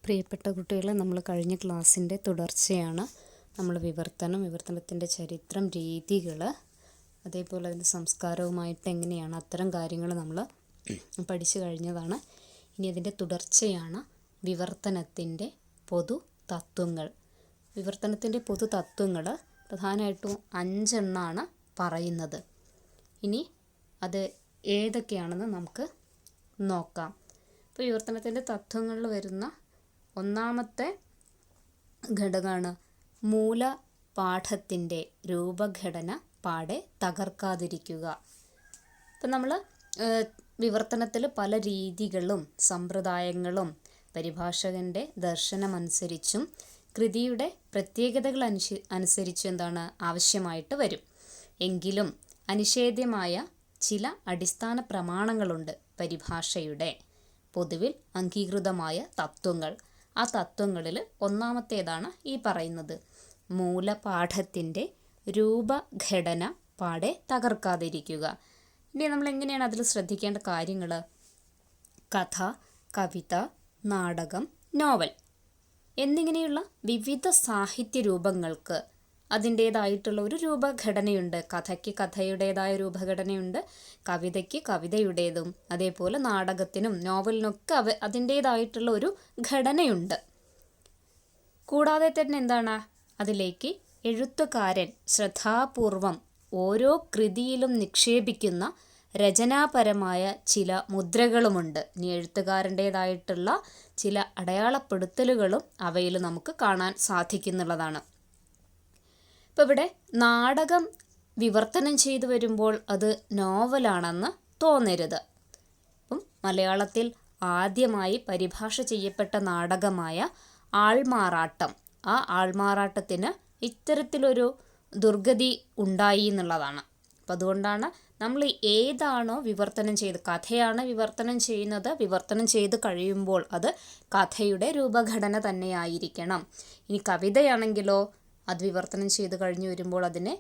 പ്രിയപ്പെട്ട കുട്ടികളെ, നമ്മൾ കഴിഞ്ഞ ക്ലാസ്സിൻ്റെ തുടർച്ചയാണ്. നമ്മൾ വിവർത്തനത്തിൻ്റെ ചരിത്രം, രീതികൾ, അതേപോലെ അതിൻ്റെ സംസ്കാരവുമായിട്ട് എങ്ങനെയാണ് അത്തരം കാര്യങ്ങൾ നമ്മൾ പഠിച്ചു കഴിഞ്ഞതാണ്. ഇനി അതിൻ്റെ തുടർച്ചയാണ് വിവർത്തനത്തിൻ്റെ പൊതു തത്വങ്ങൾ. വിവർത്തനത്തിൻ്റെ പൊതു തത്വങ്ങൾ പ്രധാനമായിട്ടും 5 എണ്ണമാണ് പറയുന്നത്. ഇനി അത് ഏതൊക്കെയാണെന്ന് നമുക്ക് നോക്കാം. ഇപ്പോൾ വിവർത്തനത്തിൻ്റെ തത്വങ്ങളിൽ വരുന്ന ഒന്നാമത്തെ ഘടകമാണ് മൂലപാഠത്തിൻ്റെ രൂപഘടന പാടെ തകർക്കാതിരിക്കുക. ഇപ്പം നമ്മൾ വിവർത്തനത്തിൽ പല രീതികളും സമ്പ്രദായങ്ങളും പരിഭാഷകൻ്റെ ദർശനമനുസരിച്ചും കൃതിയുടെ പ്രത്യേകതകൾ അനുസരിച്ചും ആവശ്യമായിട്ട് വരും. എങ്കിലും അനിഷേധ്യമായ ചില അടിസ്ഥാന പ്രമാണങ്ങളുണ്ട് പരിഭാഷയുടെ. പൊതുവിൽ അംഗീകൃതമായ തത്വങ്ങൾ. ആ തത്വങ്ങളിൽ ഒന്നാമത്തേതാണ് ഈ പറയുന്നത്. മൂലപാഠത്തിൻ്റെ രൂപഘടന പാടെ തകർക്കാതിരിക്കുക. ഇനി നമ്മൾ എങ്ങനെയാണ് അതിൽ ശ്രദ്ധിക്കേണ്ട കാര്യങ്ങൾ? കഥ, കവിത, നാടകം, നോവൽ എന്നിങ്ങനെയുള്ള വിവിധ സാഹിത്യ രൂപങ്ങൾക്ക് അതിൻ്റേതായിട്ടുള്ള ഒരു രൂപഘടനയുണ്ട്. കഥയ്ക്ക് കഥയുടേതായ രൂപഘടനയുണ്ട്, കവിതയ്ക്ക് കവിതയുടേതും, അതേപോലെ നാടകത്തിനും നോവലിനൊക്കെ അതിൻ്റേതായിട്ടുള്ള ഒരു ഘടനയുണ്ട്. കൂടാതെ തന്നെ അതിലേക്ക് എഴുത്തുകാരൻ ശ്രദ്ധാപൂർവം ഓരോ കൃതിയിലും നിക്ഷേപിക്കുന്ന രചനാപരമായ ചില മുദ്രകളുമുണ്ട്. ഇനി എഴുത്തുകാരൻ്റേതായിട്ടുള്ള ചില അടയാളപ്പെടുത്തലുകളും അവയിൽ നമുക്ക് കാണാൻ സാധിക്കുന്നുള്ളതാണ്. ഇപ്പോൾ ഇവിടെ നാടകം വിവർത്തനം ചെയ്തു വരുമ്പോൾ അത് നോവലാണെന്ന് തോന്നരുത്. അപ്പം മലയാളത്തിൽ ആദ്യമായി പരിഭാഷ ചെയ്യപ്പെട്ട നാടകമായ ആൾമാറാട്ടം, ആ ആൾമാറാട്ടത്തിന് ഇത്തരത്തിലൊരു ദുർഗതി ഉണ്ടായി എന്നുള്ളതാണ്. അപ്പം അതുകൊണ്ടാണ് നമ്മൾ ഏതാണോ വിവർത്തനം ചെയ്ത്, കഥയാണ് വിവർത്തനം ചെയ്യുന്നത്, വിവർത്തനം ചെയ്ത് കഴിയുമ്പോൾ അത് കഥയുടെ രൂപഘടന തന്നെയായിരിക്കണം. ഇനി കവിതയാണെങ്കിലോ അത് വിവർത്തനം ചെയ്ത് കഴിഞ്ഞ് വരുമ്പോൾ അതിന്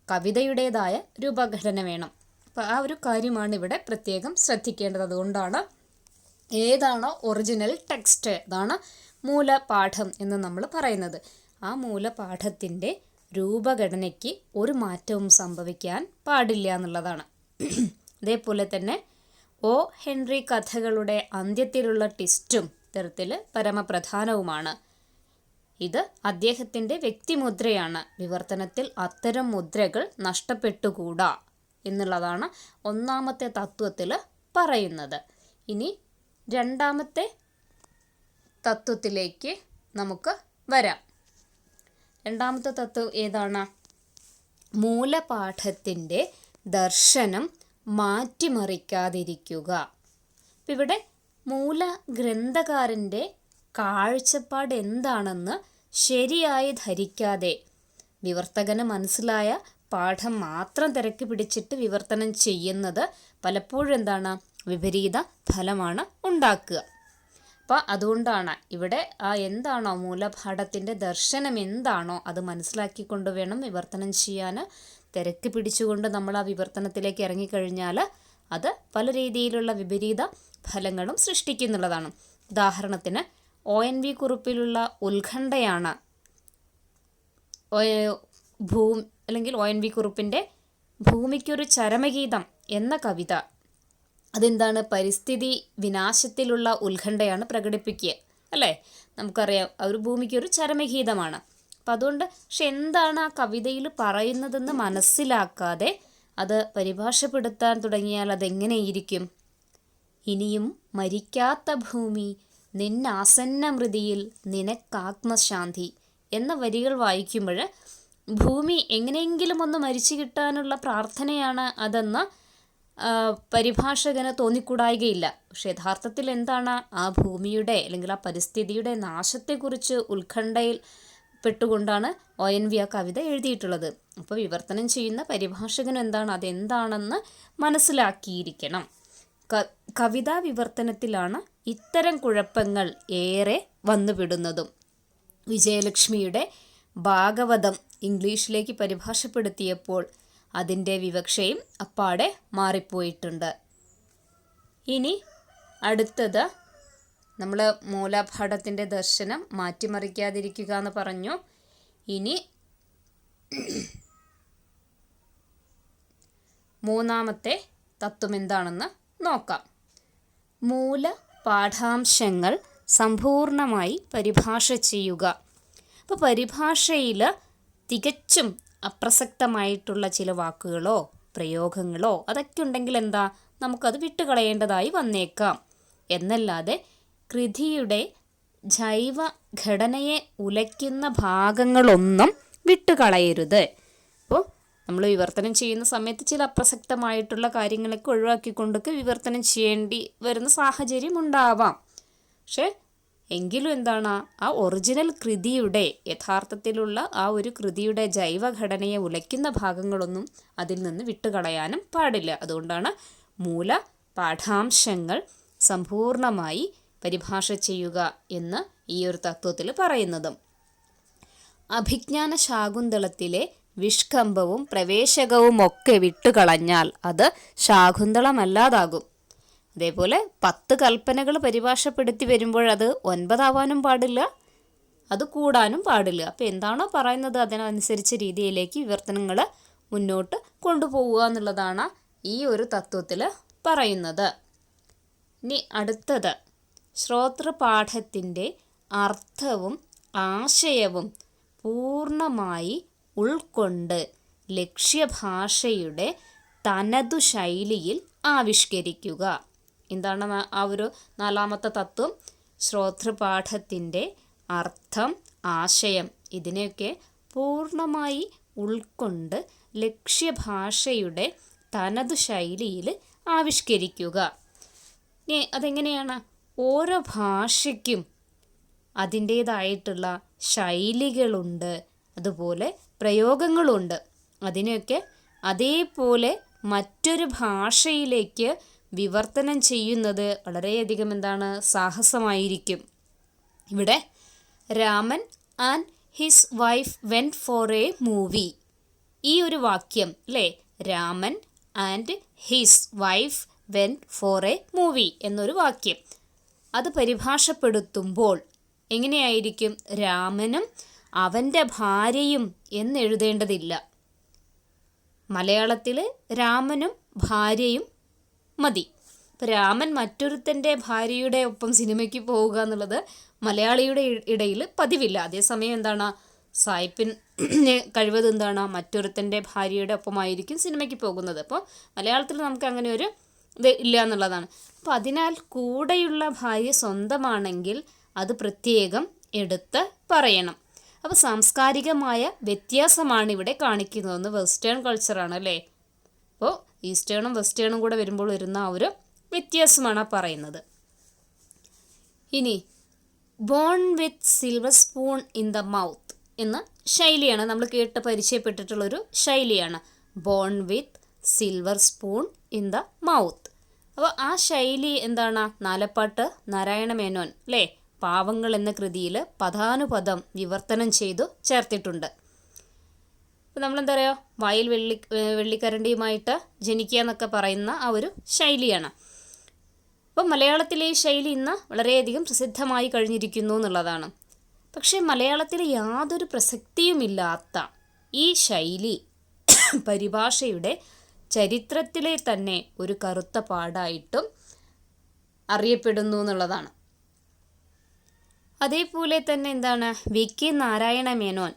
കവിതയുടേതായ രൂപഘടന വേണം. അപ്പോൾ ആ ഒരു കാര്യമാണ് ഇവിടെ പ്രത്യേകം ശ്രദ്ധിക്കേണ്ടത്. അതുകൊണ്ടാണ് ഏതാണോ ഒറിജിനൽ ടെക്സ്റ്റ്, അതാണ് മൂലപാഠം എന്ന് നമ്മൾ പറയുന്നത്. ആ മൂലപാഠത്തിൻ്റെ രൂപഘടനയ്ക്ക് ഒരു മാറ്റവും സംഭവിക്കാൻ പാടില്ല എന്നുള്ളതാണ്. അതേപോലെ തന്നെ ഒ. ഹെൻറി കഥകളുടെ അന്ത്യത്തിലുള്ള ട്വിസ്റ്റും ഇത്തരത്തിൽ പരമപ്രധാനവുമാണ്. ഇത് അദ്ദേഹത്തിൻ്റെ വ്യക്തിമുദ്രയാണ്. വിവർത്തനത്തിൽ അത്തരം മുദ്രകൾ നഷ്ടപ്പെട്ടുകൂടാ എന്നുള്ളതാണ് ഒന്നാമത്തെ തത്വത്തിൽ പറയുന്നത്. ഇനി രണ്ടാമത്തെ തത്വത്തിലേക്ക് നമുക്ക് വരാം. രണ്ടാമത്തെ തത്വം ഏതാണ്? മൂലപാഠത്തിൻ്റെ ദർശനം മാറ്റിമറിക്കാതിരിക്കുക. ഇവിടെ മൂലഗ്രന്ഥകാരൻ്റെ കാഴ്ചപ്പാട് എന്താണെന്ന് ശരിയായി ധരിക്കാതെ വിവർത്തകന് മനസ്സിലായ പാഠം മാത്രം തിരക്കി പിടിച്ചിട്ട് വിവർത്തനം ചെയ്യുന്നത് പലപ്പോഴും വിപരീത ഫലമാണ് ഉണ്ടാക്കുക. അപ്പോൾ അതുകൊണ്ടാണ് ഇവിടെ എന്താണോ മൂലപാഠത്തിൻ്റെ ദർശനം എന്താണോ അത് മനസ്സിലാക്കിക്കൊണ്ട് വേണം വിവർത്തനം ചെയ്യാൻ. തിരക്കി പിടിച്ചുകൊണ്ട് നമ്മൾ ആ വിവർത്തനത്തിലേക്ക് ഇറങ്ങിക്കഴിഞ്ഞാൽ അത് പല രീതിയിലുള്ള വിപരീത ഫലങ്ങളും സൃഷ്ടിക്കുന്നുള്ളതാണ്. ഉദാഹരണത്തിന് ONV കുറിപ്പിലുള്ള ഉത്കണ്ഠയാണ് അല്ലെങ്കിൽ ONV കുറിപ്പിൻ്റെ ഭൂമിക്കൊരു ചരമഗീതം എന്ന കവിത. അതെന്താണ്? പരിസ്ഥിതി വിനാശത്തിലുള്ള ഉത്കണ്ഠയാണ് പ്രകടിപ്പിക്കുക, അല്ലേ? നമുക്കറിയാം ഒരു ഭൂമിക്കൊരു ചരമഗീതമാണ്. അപ്പം അതുകൊണ്ട് എന്താണ് ആ കവിതയിൽ പറയുന്നതെന്ന് മനസ്സിലാക്കാതെ അത് പരിഭാഷപ്പെടുത്താൻ തുടങ്ങിയാൽ അതെങ്ങനെയിരിക്കും? ഇനിയും മരിക്കാത്ത ഭൂമി നിന്നാസന്ന മൃതിയിൽ നിനക്കാത്മശാന്തി എന്ന വരികൾ വായിക്കുമ്പോൾ ഭൂമി എങ്ങനെയെങ്കിലും ഒന്ന് മരിച്ചു കിട്ടാനുള്ള പ്രാർത്ഥനയാണ് അതെന്ന് പരിഭാഷകന് തോന്നിക്കൂടായികയില്ല. പക്ഷെ യഥാർത്ഥത്തിൽ ആ ഭൂമിയുടെ അല്ലെങ്കിൽ ആ പരിസ്ഥിതിയുടെ നാശത്തെക്കുറിച്ച് ഉത്കണ്ഠയിൽ പെട്ടുകൊണ്ടാണ് ONV ആ കവിത എഴുതിയിട്ടുള്ളത്. അപ്പോൾ വിവർത്തനം ചെയ്യുന്ന പരിഭാഷകൻ അതെന്താണെന്ന് മനസ്സിലാക്കിയിരിക്കണം. കവിതാ വിവർത്തനത്തിലാണ് ഇത്തരം കുഴപ്പങ്ങൾ ഏറെ വന്നുപെടുന്നതും. വിജയലക്ഷ്മിയുടെ ഭാഗവതം ഇംഗ്ലീഷിലേക്ക് പരിഭാഷപ്പെടുത്തിയപ്പോൾ അതിൻ്റെ വിവക്ഷയും അപ്പാടെ മാറിപ്പോയിട്ടുണ്ട്. ഇനി അടുത്തത് നമ്മൾ മൂലപാഠത്തിൻ്റെ ദർശനം മാറ്റിമറിക്കാതിരിക്കുക എന്ന് പറഞ്ഞു. ഇനി മൂന്നാമത്തെ തത്വം എന്താണെന്ന് നോക്കാം. മൂലപാഠാംശങ്ങൾ സമ്പൂർണമായി പരിഭാഷ ചെയ്യുക. അപ്പോൾ പരിഭാഷയിൽ തികച്ചും അപ്രസക്തമായിട്ടുള്ള ചില വാക്കുകളോ പ്രയോഗങ്ങളോ അതൊക്കെ ഉണ്ടെങ്കിൽ എന്താ, നമുക്കത് വിട്ടുകളയേണ്ടതായി വന്നേക്കാം. എന്നല്ലാതെ കൃതിയുടെ ജൈവ ഘടനയെ ഉലയ്ക്കുന്ന ഭാഗങ്ങളൊന്നും വിട്ടുകളയരുത്. അപ്പോൾ നമ്മൾ വിവർത്തനം ചെയ്യുന്ന സമയത്ത് ചില അപ്രസക്തമായിട്ടുള്ള കാര്യങ്ങളൊക്കെ ഒഴിവാക്കിക്കൊണ്ടൊക്കെ വിവർത്തനം ചെയ്യേണ്ടി വരുന്ന സാഹചര്യം ഉണ്ടാവാം. പക്ഷേ എങ്കിലും എന്താണ്, ആ ഒറിജിനൽ കൃതിയുടെ യഥാർത്ഥത്തിലുള്ള ആ ഒരു കൃതിയുടെ ജൈവഘടനയെ ഉലയ്ക്കുന്ന ഭാഗങ്ങളൊന്നും അതിൽ നിന്ന് വിട്ടുകളയാനും പാടില്ല. അതുകൊണ്ടാണ് മൂല പാഠാംശങ്ങൾ സമ്പൂർണമായി പരിഭാഷ ചെയ്യുക എന്ന് ഈ ഒരു തത്വത്തിൽ പറയുന്നതും. അഭിജ്ഞാന ശാകുന്തളത്തിലെ വിഷ്കമ്പവും പ്രവേശകവും ഒക്കെ വിട്ടുകളഞ്ഞാൽ അത് ശാകുന്തളമല്ലാതാകും. അതേപോലെ 10 കൽപ്പനകൾ പരിഭാഷപ്പെടുത്തി വരുമ്പോൾ അത് 9 ആവാനും പാടില്ല, അത് കൂടാനും പാടില്ല. അപ്പോൾ എന്താണോ പറയുന്നത് അതിനനുസരിച്ച രീതിയിലേക്ക് വിവർത്തനങ്ങൾ മുന്നോട്ട് കൊണ്ടുപോവുക എന്നുള്ളതാണ് ഈ ഒരു തത്വത്തിൽ പറയുന്നത്. ഇനി അടുത്തത്, ശ്രോതൃപാഠത്തിൻ്റെ അർത്ഥവും ആശയവും പൂർണ്ണമായി ഉൾക്കൊണ്ട് ലക്ഷ്യഭാഷയുടെ തനതു ശൈലിയിൽ ആവിഷ്കരിക്കുക. എന്താണ് ആ ഒരു നാലാമത്തെ തത്വം? ശ്രോതൃപാഠത്തിൻ്റെ അർത്ഥം, ആശയം ഇതിനെയൊക്കെ പൂർണ്ണമായി ഉൾക്കൊണ്ട് ലക്ഷ്യഭാഷയുടെ തനതു ശൈലിയിൽ ആവിഷ്കരിക്കുക. അതെങ്ങനെയാണ്? ഓരോ ഭാഷയ്ക്കും അതിൻ്റേതായിട്ടുള്ള ശൈലികളുണ്ട്, അതുപോലെ പ്രയോഗങ്ങളുണ്ട്. അതിനെയൊക്കെ അതേപോലെ മറ്റൊരു ഭാഷയിലേക്ക് വിവർത്തനം ചെയ്യുന്നത് വളരെയധികം സാഹസമായിരിക്കും. ഇവിടെ Raman and his wife went for a movie, ഈ ഒരു വാക്യം അല്ലേ, Raman and his wife went for a movie എന്നൊരു വാക്യം, അത് പരിഭാഷപ്പെടുത്തുമ്പോൾ എങ്ങനെയായിരിക്കും? രാമനും അവൻ്റെ ഭാര്യയും എന്നെഴുതേണ്ടതില്ല. മലയാളത്തിൽ രാമനും ഭാര്യയും മതി. ഇപ്പം രാമൻ മറ്റൊരുത്തൻ്റെ ഭാര്യയുടെ ഒപ്പം സിനിമയ്ക്ക് പോവുക എന്നുള്ളത് മലയാളിയുടെ ഇടയിൽ പതിവില്ല. അതേസമയം സായിപ്പിന് കഴിവത് മറ്റൊരുത്തൻ്റെ ഭാര്യയുടെ ഒപ്പമായിരിക്കും സിനിമയ്ക്ക് പോകുന്നത്. അപ്പോൾ മലയാളത്തിൽ നമുക്ക് അങ്ങനെ ഒരു ഇത് ഇല്ല എന്നുള്ളതാണ്. അപ്പോൾ അതിനാൽ കൂടെയുള്ള ഭാര്യ സ്വന്തമാണെങ്കിൽ അത് പ്രത്യേകം എടുത്ത് പറയണം. അപ്പോൾ സാംസ്കാരികമായ വ്യത്യാസമാണ് ഇവിടെ കാണിക്കുന്നതെന്ന്. വെസ്റ്റേൺ കൾച്ചറാണ് അല്ലേ. അപ്പോൾ ഈസ്റ്റേണും വെസ്റ്റേണും കൂടെ വരുമ്പോൾ വരുന്ന ആ ഒരു വ്യത്യാസമാണ് പറയുന്നത്. ഇനി bone with silver spoon in the mouth എന്ന ശൈലിയാണ് നമ്മൾ കേട്ട് പരിചയപ്പെട്ടിട്ടുള്ളൊരു ശൈലിയാണ്. Bone with silver spoon in the mouth. അപ്പോൾ ആ ശൈലി നാലപ്പാട്ട് നാരായണ മേനോൻ അല്ലേ പാവങ്ങൾ എന്ന കൃതിയിൽ പദാനുപദം വിവർത്തനം ചെയ്തു ചേർത്തിട്ടുണ്ട്. അപ്പോൾ നമ്മളെന്താ പറയുക, വായിൽ വെള്ളിക്കരണ്ടിയുമായിട്ട് ജനിക്കുക എന്നൊക്കെ പറയുന്ന ആ ഒരു ശൈലിയാണ്. അപ്പോൾ മലയാളത്തിലെ ഈ ശൈലി ഇന്ന് വളരെയധികം പ്രസിദ്ധമായി കഴിഞ്ഞിരിക്കുന്നു എന്നുള്ളതാണ്. പക്ഷേ മലയാളത്തിൽ യാതൊരു പ്രസക്തിയുമില്ലാത്ത ഈ ശൈലി പരിഭാഷയുടെ ചരിത്രത്തിലെ തന്നെ ഒരു കറുത്ത പാടായിട്ടും അറിയപ്പെടുന്നു എന്നുള്ളതാണ്. അതേപോലെ തന്നെ വി.കെ. നാരായണ മേനോൻ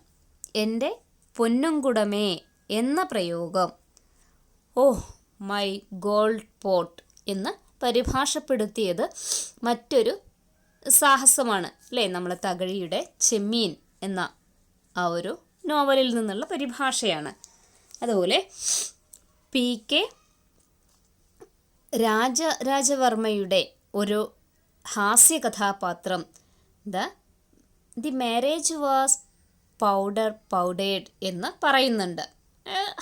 എൻ്റെ പൊന്നുംകുടമേ എന്ന പ്രയോഗം ഓ മൈ ഗോൾഡ് പോട്ട് എന്ന് പരിഭാഷപ്പെടുത്തിയത് മറ്റൊരു സാഹസമാണ് അല്ലേ. നമ്മളെ തകഴിയുടെ ചെമ്മീൻ എന്ന ആ ഒരു നോവലിൽ നിന്നുള്ള പരിഭാഷയാണ്. അതുപോലെ പി.കെ. രാജരാജവർമ്മയുടെ ഒരു ഹാസ്യ കഥാപാത്രം ദി മാരേജ് വാസ് പൗഡേഡ് എന്ന് പറയുന്നുണ്ട്.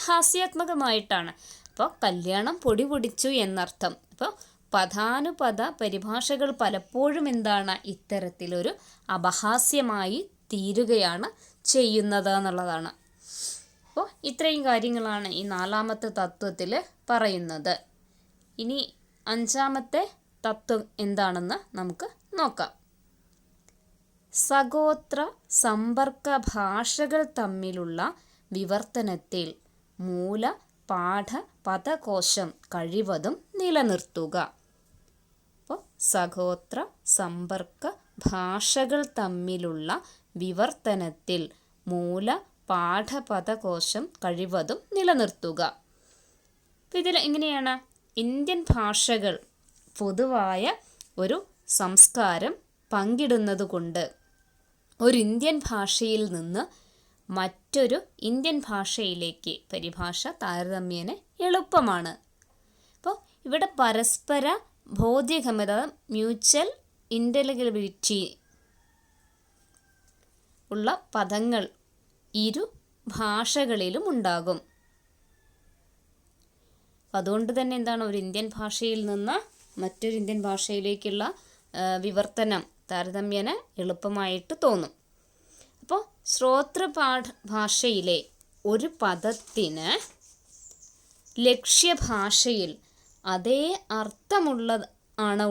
ഹാസ്യാത്മകമായിട്ടാണ്. അപ്പോൾ കല്യാണം പൊടി പൊടിച്ചു എന്നർത്ഥം. അപ്പോൾ പദാനുപദ പരിഭാഷകൾ പലപ്പോഴും ഇത്തരത്തിലൊരു അപഹാസ്യമായി തീരുകയാണ് ചെയ്യുന്നത് എന്നുള്ളതാണ്. അപ്പോൾ ഇത്രയും കാര്യങ്ങളാണ് ഈ നാലാമത്തെ തത്വത്തിൽ പറയുന്നത്. ഇനി അഞ്ചാമത്തെ തത്വം എന്താണെന്ന് നമുക്ക് നോക്കാം. സഗോത്ര സമ്പർക്ക ഭാഷകൾ തമ്മിലുള്ള വിവർത്തനത്തിൽ മൂല പാഠ പദകോശം കഴിവതും നിലനിർത്തുക. അപ്പോൾ സഗോത്ര സമ്പർക്ക ഭാഷകൾ തമ്മിലുള്ള വിവർത്തനത്തിൽ മൂല പാഠപദകോശം കഴിവതും നിലനിർത്തുക. അപ്പോൾ ഇതിൽ എങ്ങനെയാണ് ഇന്ത്യൻ ഭാഷകൾ പൊതുവായ ഒരു സംസ്കാരം പങ്കിടുന്നത് കൊണ്ട് ഒരു ഇന്ത്യൻ ഭാഷയിൽ നിന്ന് മറ്റൊരു ഇന്ത്യൻ ഭാഷയിലേക്ക് പരിഭാഷ താരതമ്യേന എളുപ്പമാണ്. അപ്പോൾ ഇവിടെ പരസ്പര ബോധ്യഗമ്യത, മ്യൂച്വൽ ഇൻ്റലിജിബിലിറ്റി ഉള്ള പദങ്ങൾ ഇരു ഭാഷകളിലും ഉണ്ടാകും. അതുകൊണ്ട് തന്നെ എന്താണ്, ഒരു ഇന്ത്യൻ ഭാഷയിൽ നിന്ന് മറ്റൊരു ഇന്ത്യൻ ഭാഷയിലേക്കുള്ള വിവർത്തനം താരതമ്യേന എളുപ്പമായിട്ട് തോന്നും. അപ്പോൾ ശ്രോതൃപാഠ ഭാഷയിലെ ഒരു പദത്തിന് ലക്ഷ്യഭാഷയിൽ അതേ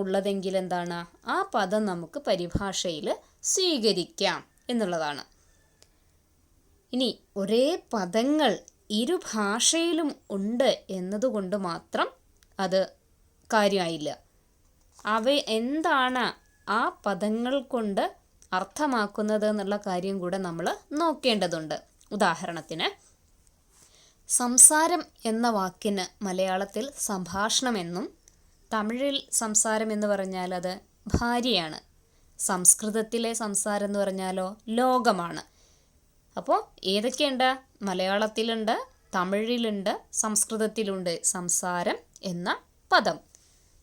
ഉള്ളതെങ്കിൽ എന്താണ്, ആ പദം നമുക്ക് പരിഭാഷയിൽ സ്വീകരിക്കാം എന്നുള്ളതാണ്. ഇനി ഒരേ പദങ്ങൾ ഇരു ഭാഷയിലും ഉണ്ട് എന്നതുകൊണ്ട് മാത്രം അത് കാര്യമായില്ല. എന്താണ് ആ പദങ്ങൾ കൊണ്ട് അർത്ഥമാക്കുന്നത് എന്നുള്ള കാര്യം കൂടെ നമ്മൾ നോക്കേണ്ടതുണ്ട്. ഉദാഹരണത്തിന്, സംസാരം എന്ന വാക്കിന് മലയാളത്തിൽ സംഭാഷണമെന്നും തമിഴിൽ സംസാരം എന്ന് പറഞ്ഞാൽ അത് ഭാര്യയാണ്, സംസ്കൃതത്തിലെ സംസാരം എന്ന് പറഞ്ഞാലോ ലോകമാണ്. അപ്പോൾ ഏതൊക്കെയുണ്ട്? മലയാളത്തിലുണ്ട്, തമിഴിലുണ്ട്, സംസ്കൃതത്തിലുണ്ട് സംസാരം എന്ന പദം.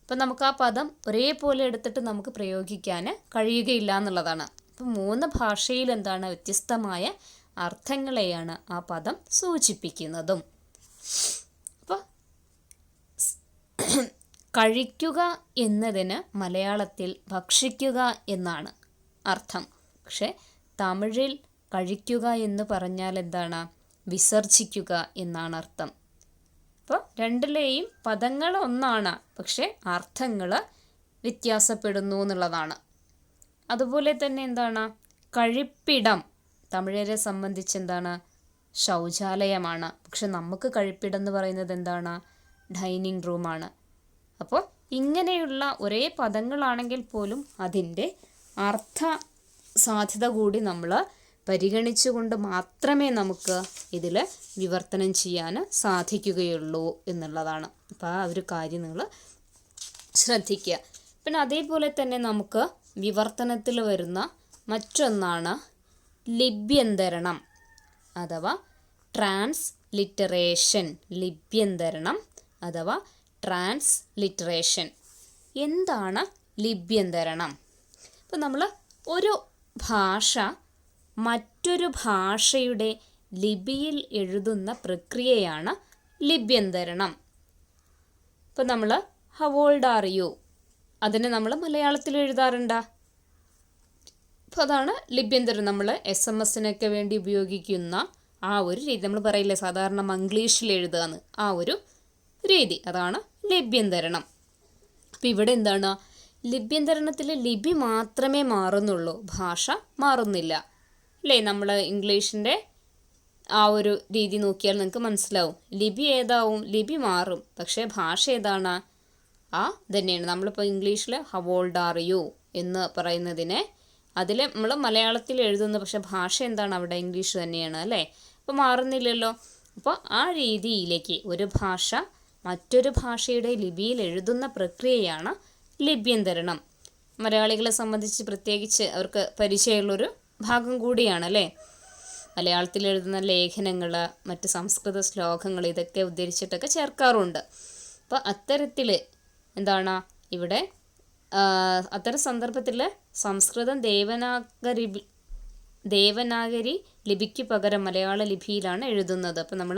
അപ്പം നമുക്ക് ആ പദം ഒരേപോലെ എടുത്തിട്ട് നമുക്ക് പ്രയോഗിക്കാൻ കഴിയുകയില്ല എന്നുള്ളതാണ്. അപ്പം 3 ഭാഷയിൽ എന്താണ് വ്യത്യസ്തമായ അർത്ഥങ്ങളെയാണ് ആ പദം സൂചിപ്പിക്കുന്നതും. അപ്പോൾ കഴിക്കുക എന്നതിന് മലയാളത്തിൽ ഭക്ഷിക്കുക എന്നാണ് അർത്ഥം. പക്ഷെ തമിഴിൽ കഴിക്കുക എന്ന് പറഞ്ഞാൽ എന്താണ്? വിസർജിക്കുക എന്നാണ് അർത്ഥം. അപ്പോൾ രണ്ടിലെയും പദങ്ങൾ ഒന്നാണ്, പക്ഷെ അർത്ഥങ്ങൾ വ്യത്യാസപ്പെടുന്നു എന്നുള്ളതാണ്. അതുപോലെ തന്നെ എന്താണ്, കഴിപ്പിടം തമിഴരെ സംബന്ധിച്ച് എന്താണ്? ശൗചാലയമാണ്. പക്ഷെ നമുക്ക് കഴിപ്പിടം എന്ന് പറയുന്നത് എന്താണ്? ഡൈനിങ് റൂമാണ്. അപ്പോൾ ഇങ്ങനെയുള്ള ഒരേ പദങ്ങളാണെങ്കിൽ പോലും അതിൻ്റെ അർത്ഥ സാധ്യത കൂടി നമ്മൾ പരിഗണിച്ചുകൊണ്ട് മാത്രമേ നമുക്ക് ഇതിൽ വിവർത്തനം ചെയ്യാൻ സാധിക്കുകയുള്ളൂ എന്നുള്ളതാണ്. അപ്പോൾ ആ ഒരു കാര്യം നിങ്ങൾ ശ്രദ്ധിക്കുക. പിന്നെ അതേപോലെ തന്നെ നമുക്ക് വിവർത്തനത്തിൽ വരുന്ന മറ്റൊന്നാണ് ലിപ്യന്തരണം അഥവാ ട്രാൻസ്ലിറ്ററേഷൻ. ലിപ്യന്തരണം അഥവാ ട്രാൻസ്ലിറ്ററേഷൻ. എന്താണ് ലിപ്യന്തരണം? ഇപ്പോൾ നമ്മൾ ഒരു ഭാഷ മറ്റൊരു ഭാഷയുടെ ലിപിയിൽ എഴുതുന്ന പ്രക്രിയയാണ് ലിപ്യന്തരണം. ഇപ്പോൾ നമ്മൾ ഹൗ ഓൾഡ് ആർ യു, അതിനെ നമ്മൾ മലയാളത്തിൽ എഴുതാറുണ്ട്. അപ്പോൾ അതാണ് ലിപ്യന്തരം. നമ്മൾ SMS വേണ്ടി ഉപയോഗിക്കുന്ന ആ ഒരു രീതി. നമ്മൾ പറയില്ലേ സാധാരണ മംഗ്ലീഷിൽ എഴുതുകയെന്ന്, ആ ഒരു രീതി, അതാണ് ലിപ്യന്തരണം. അപ്പോൾ ഇവിടെ എന്താണ്, ലിപ്യന്തരണത്തിൽ ലിപി മാത്രമേ മാറുന്നുള്ളൂ, ഭാഷ മാറുന്നില്ല അല്ലേ? നമ്മൾ ഇംഗ്ലീഷിൻ്റെ ആ ഒരു രീതി നോക്കിയാൽ നിങ്ങൾക്ക് മനസ്സിലാവും. ലിപി ഏതാവും? ലിപി മാറും, പക്ഷേ ഭാഷ ഏതാണ്? ആ തന്നെയാണ്. നമ്മളിപ്പോൾ ഇംഗ്ലീഷിൽ ഹൗ ഓൾഡ് ആർ യു എന്ന് പറയുന്നതിനെ അതിൽ നമ്മൾ മലയാളത്തിൽ എഴുതുന്നു, പക്ഷേ ഭാഷ എന്താണ് അവിടെ? ഇംഗ്ലീഷ് തന്നെയാണ് അല്ലേ? അപ്പോൾ മാറുന്നില്ലല്ലോ. അപ്പോൾ ആ രീതിയിലേക്ക് ഒരു ഭാഷ മറ്റൊരു ഭാഷയുടെ ലിപിയിൽ എഴുതുന്ന പ്രക്രിയയാണ് ലിപ്യന്തരണം. മലയാളികളെ സംബന്ധിച്ച് പ്രത്യേകിച്ച് അവർക്ക് പരിചയമുള്ളൊരു ഭാഗം കൂടിയാണ് അല്ലേ? മലയാളത്തിൽ എഴുതുന്ന ലേഖനങ്ങൾ, മറ്റ് സംസ്കൃത ശ്ലോകങ്ങൾ, ഇതൊക്കെ ഉദ്ധരിച്ചിട്ടൊക്കെ ചേർക്കാറുണ്ട്. അപ്പോൾ അത്തരത്തിൽ എന്താണ് ഇവിടെ അത്തരം സന്ദർഭത്തിൽ സംസ്കൃതം ദേവനാഗരി ലിപിക്ക് പകരം മലയാള ലിപിയിലാണ് എഴുതുന്നത്. അപ്പോൾ നമ്മൾ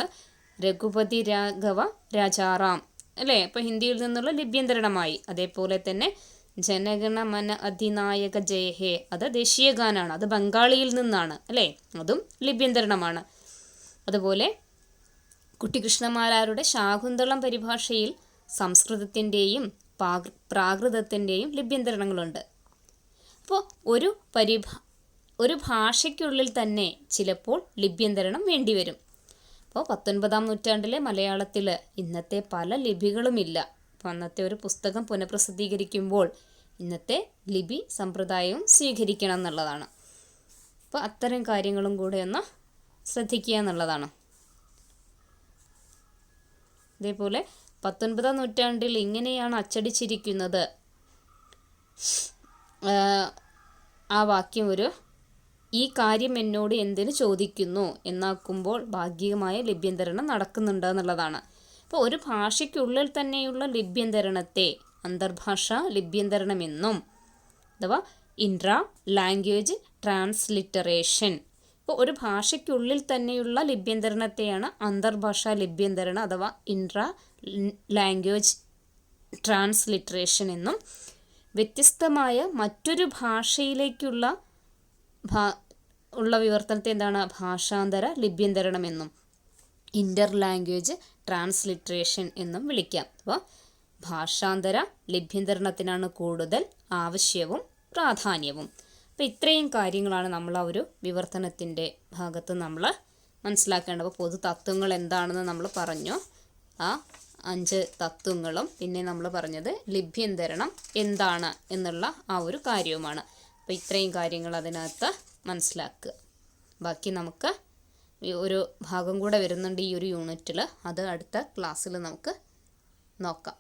രഘുപതി രാഘവ രാജാറാം അല്ലേ? അപ്പോൾ ഹിന്ദിയിൽ നിന്നുള്ള ലിപ്യന്തരണമായി. അതേപോലെ തന്നെ ജനഗണമന അധിനായക ജയഹേ, അത് ദേശീയ ഗാനാണ്, അത് ബംഗാളിയിൽ നിന്നാണ് അല്ലേ? അതും ലിപ്യന്തരണമാണ്. അതുപോലെ കുട്ടിക്കൃഷ്ണമാരാരുടെ ശാകുന്തളം പരിഭാഷയിൽ സംസ്കൃതത്തിൻ്റെയും പ്രാകൃതത്തിൻ്റെയും ലിപ്യന്തരണങ്ങളുണ്ട്. അപ്പോൾ ഒരു ഭാഷയ്ക്കുള്ളിൽ തന്നെ ചിലപ്പോൾ ലിപ്യന്തരണം വേണ്ടിവരും. അപ്പോൾ 19-ാം നൂറ്റാണ്ടിലെ മലയാളത്തിൽ ഇന്നത്തെ പല ലിപികളുമില്ല. അപ്പോൾ അന്നത്തെ ഒരു പുസ്തകം പുനഃപ്രസിദ്ധീകരിക്കുമ്പോൾ ഇന്നത്തെ ലിപി സമ്പ്രദായവും സ്വീകരിക്കണം എന്നുള്ളതാണ്. അപ്പോൾ അത്തരം കാര്യങ്ങളും കൂടെ ഒന്ന് ശ്രദ്ധിക്കുക എന്നുള്ളതാണ്. അതേപോലെ 19-ാം നൂറ്റാണ്ടിൽ ഇങ്ങനെയാണ് അച്ചടിച്ചിരിക്കുന്നത്. ആ വാക്യം ഈ കാര്യം എന്നോട് എന്തിനു ചോദിക്കുന്നു എന്നാക്കുമ്പോൾ ഭാഗികമായ ലിപ്യന്തരണം നടക്കുന്നുണ്ട് എന്നുള്ളതാണ്. അപ്പോൾ ഒരു ഭാഷയ്ക്കുള്ളിൽ തന്നെയുള്ള ലിപ്യന്തരണത്തെ അന്തർഭാഷാ ലിപ്യന്തരണമെന്നും അഥവാ ഇൻട്രാ ലാംഗ്വേജ് ട്രാൻസ്ലിറ്ററേഷൻ. ഇപ്പോൾ ഒരു ഭാഷയ്ക്കുള്ളിൽ തന്നെയുള്ള ലിപ്യന്തരണത്തെയാണ് അന്തർഭാഷാ ലിപ്യന്തരണം അഥവാ ഇൻട്രാ ലാംഗ്വേജ് ട്രാൻസ്ലിറ്ററേഷൻ എന്നും, വ്യത്യസ്തമായ മറ്റൊരു ഭാഷയിലേക്കുള്ള വിവർത്തനത്തെ എന്താണ് ഭാഷാന്തര ലിപ്യന്തരണമെന്നും ഇൻ്റർ ലാംഗ്വേജ് ട്രാൻസ്ലിറ്ററേഷൻ എന്നും വിളിക്കാം. അപ്പോൾ ഭാഷാന്തര ലിപ്യന്തരണത്തിനാണ് കൂടുതൽ ആവശ്യവും പ്രാധാന്യവും. അപ്പോൾ ഇത്രയും കാര്യങ്ങളാണ് നമ്മൾ ആ ഒരു വിവർത്തനത്തിൻ്റെ ഭാഗത്ത് നമ്മൾ മനസ്സിലാക്കേണ്ടത്. അപ്പോൾ പൊതു തത്വങ്ങൾ എന്താണെന്ന് നമ്മൾ പറഞ്ഞു, ആ 5 തത്വങ്ങളും പിന്നെ നമ്മൾ പറഞ്ഞത് ലിപ്യന്തരണം എന്താണ് എന്നുള്ള ആ ഒരു കാര്യവുമാണ്. അപ്പോൾ ഇത്രയും കാര്യങ്ങൾ അതിനകത്ത് മനസ്സിലാക്കുക. ബാക്കി നമുക്ക് ഒരു ഭാഗം കൂടെ വരുന്നുണ്ട് ഈ ഒരു യൂണിറ്റിൽ, അത് അടുത്ത ക്ലാസ്സിൽ നമുക്ക് നോക്കാം.